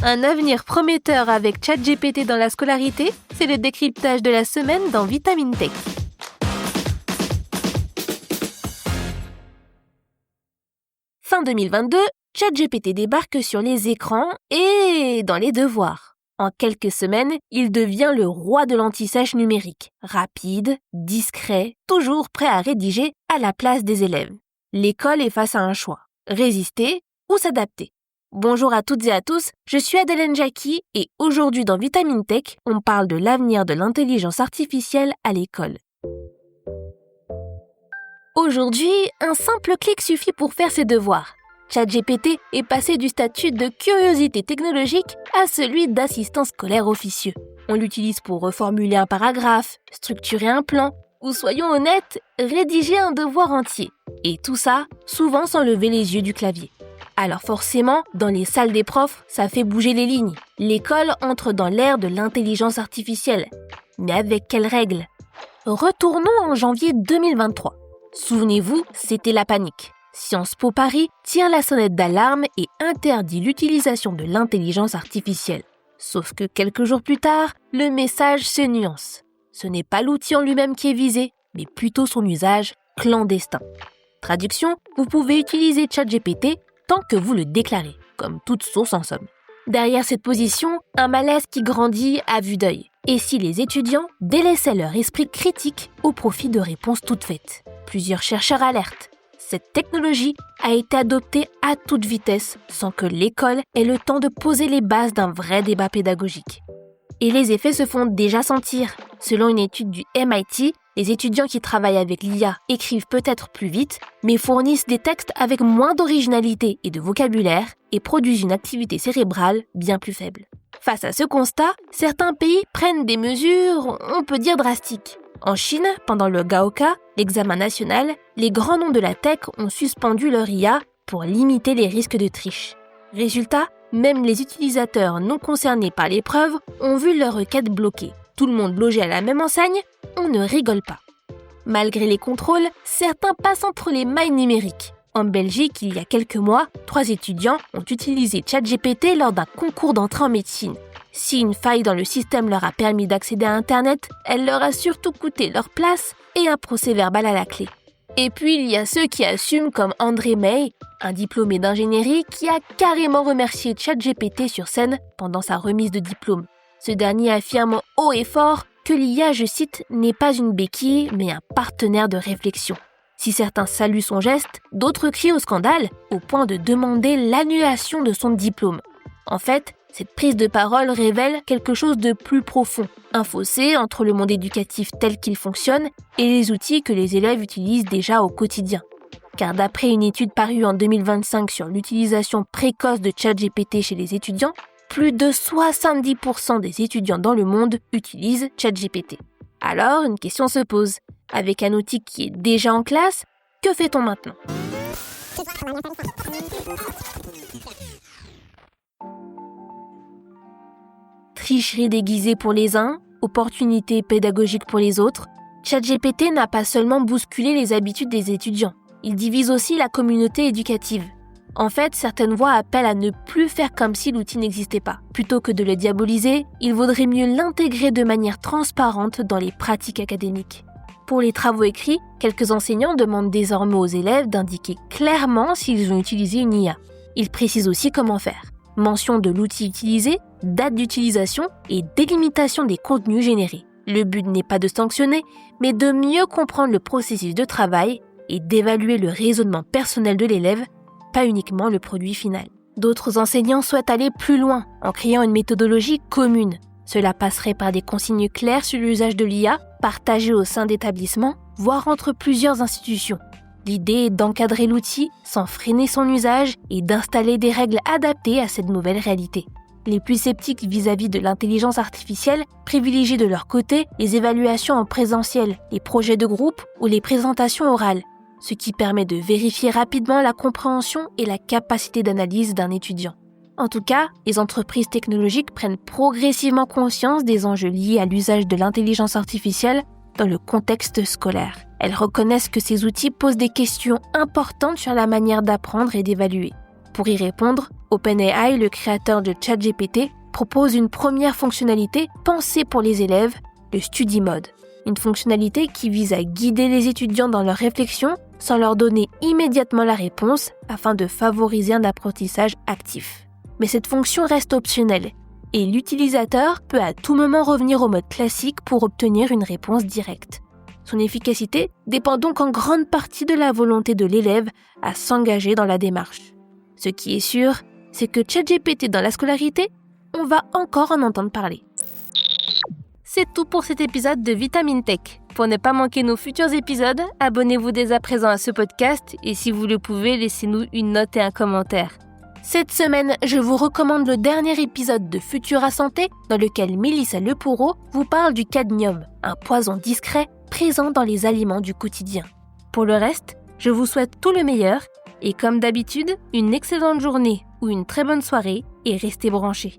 Un avenir prometteur avec ChatGPT dans la scolarité, c'est le décryptage de la semaine dans Vitamine Tech. Fin 2022, ChatGPT débarque sur les écrans et dans les devoirs. En quelques semaines, il devient le roi de l'anti-sèche numérique. Rapide, discret, toujours prêt à rédiger à la place des élèves. L'école est face à un choix. Résister ou s'adapter. Bonjour à toutes et à tous, je suis Adèle Njaki et aujourd'hui dans Vitamine Tech, on parle de l'avenir de l'intelligence artificielle à l'école. Aujourd'hui, un simple clic suffit pour faire ses devoirs. ChatGPT est passé du statut de curiosité technologique à celui d'assistant scolaire officieux. On l'utilise pour reformuler un paragraphe, structurer un plan, ou soyons honnêtes, rédiger un devoir entier. Et tout ça, souvent sans lever les yeux du clavier. Alors forcément, dans les salles des profs, ça fait bouger les lignes. L'école entre dans l'ère de l'intelligence artificielle. Mais avec quelles règles ? Retournons en janvier 2023. Souvenez-vous, c'était la panique. Sciences Po Paris tire la sonnette d'alarme et interdit l'utilisation de l'intelligence artificielle. Sauf que quelques jours plus tard, le message se nuance. Ce n'est pas l'outil en lui-même qui est visé, mais plutôt son usage clandestin. Traduction, vous pouvez utiliser ChatGPT tant que vous le déclarez, comme toute source en somme. Derrière cette position, un malaise qui grandit à vue d'œil. Et si les étudiants délaissaient leur esprit critique au profit de réponses toutes faites ? Plusieurs chercheurs alertent. Cette technologie a été adoptée à toute vitesse sans que l'école ait le temps de poser les bases d'un vrai débat pédagogique. Et les effets se font déjà sentir. Selon une étude du MIT, les étudiants qui travaillent avec l'IA écrivent peut-être plus vite, mais fournissent des textes avec moins d'originalité et de vocabulaire et produisent une activité cérébrale bien plus faible. Face à ce constat, certains pays prennent des mesures, on peut dire drastiques. En Chine, pendant le Gaokao, l'examen national, les grands noms de la tech ont suspendu leur IA pour limiter les risques de triche. Résultat, même les utilisateurs non concernés par l'épreuve ont vu leur requête bloquée. Tout le monde logé à la même enseigne, on ne rigole pas. Malgré les contrôles, certains passent entre les mailles numériques. En Belgique, il y a quelques mois, 3 étudiants ont utilisé ChatGPT lors d'un concours d'entrée en médecine. Si une faille dans le système leur a permis d'accéder à Internet, elle leur a surtout coûté leur place et un procès-verbal à la clé. Et puis, il y a ceux qui assument comme André May, un diplômé d'ingénierie qui a carrément remercié ChatGPT sur scène pendant sa remise de diplôme. Ce dernier affirme haut et fort que l'IA, je cite, n'est pas une béquille, mais un partenaire de réflexion. Si certains saluent son geste, d'autres crient au scandale, au point de demander l'annulation de son diplôme. En fait, cette prise de parole révèle quelque chose de plus profond, un fossé entre le monde éducatif tel qu'il fonctionne et les outils que les élèves utilisent déjà au quotidien. Car d'après une étude parue en 2025 sur l'utilisation précoce de ChatGPT chez les étudiants, plus de 70% des étudiants dans le monde utilisent ChatGPT. Alors, une question se pose. Avec un outil qui est déjà en classe, que fait-on maintenant ? Tricherie déguisée pour les uns, opportunité pédagogique pour les autres, ChatGPT n'a pas seulement bousculé les habitudes des étudiants, il divise aussi la communauté éducative. En fait, certaines voix appellent à ne plus faire comme si l'outil n'existait pas. Plutôt que de le diaboliser, il vaudrait mieux l'intégrer de manière transparente dans les pratiques académiques. Pour les travaux écrits, quelques enseignants demandent désormais aux élèves d'indiquer clairement s'ils ont utilisé une IA. Ils précisent aussi comment faire. Mention de l'outil utilisé, date d'utilisation et délimitation des contenus générés. Le but n'est pas de sanctionner, mais de mieux comprendre le processus de travail et d'évaluer le raisonnement personnel de l'élève, pas uniquement le produit final. D'autres enseignants souhaitent aller plus loin en créant une méthodologie commune. Cela passerait par des consignes claires sur l'usage de l'IA, partagées au sein d'établissements, voire entre plusieurs institutions. L'idée est d'encadrer l'outil sans freiner son usage et d'installer des règles adaptées à cette nouvelle réalité. Les plus sceptiques vis-à-vis de l'intelligence artificielle privilégient de leur côté les évaluations en présentiel, les projets de groupe ou les présentations orales, ce qui permet de vérifier rapidement la compréhension et la capacité d'analyse d'un étudiant. En tout cas, les entreprises technologiques prennent progressivement conscience des enjeux liés à l'usage de l'intelligence artificielle dans le contexte scolaire. Elles reconnaissent que ces outils posent des questions importantes sur la manière d'apprendre et d'évaluer. Pour y répondre, OpenAI, le créateur de ChatGPT, propose une première fonctionnalité pensée pour les élèves, le Study Mode. Une fonctionnalité qui vise à guider les étudiants dans leur réflexion sans leur donner immédiatement la réponse afin de favoriser un apprentissage actif. Mais cette fonction reste optionnelle et l'utilisateur peut à tout moment revenir au mode classique pour obtenir une réponse directe. Son efficacité dépend donc en grande partie de la volonté de l'élève à s'engager dans la démarche. Ce qui est sûr, c'est que ChatGPT dans la scolarité, on va encore en entendre parler. C'est tout pour cet épisode de Vitamine Tech. Pour ne pas manquer nos futurs épisodes, abonnez-vous dès à présent à ce podcast et si vous le pouvez, laissez-nous une note et un commentaire. Cette semaine, je vous recommande le dernier épisode de Futura Santé dans lequel Mélissa Lepoureau vous parle du cadmium, un poison discret présent dans les aliments du quotidien. Pour le reste, je vous souhaite tout le meilleur et comme d'habitude, une excellente journée ou une très bonne soirée et restez branchés.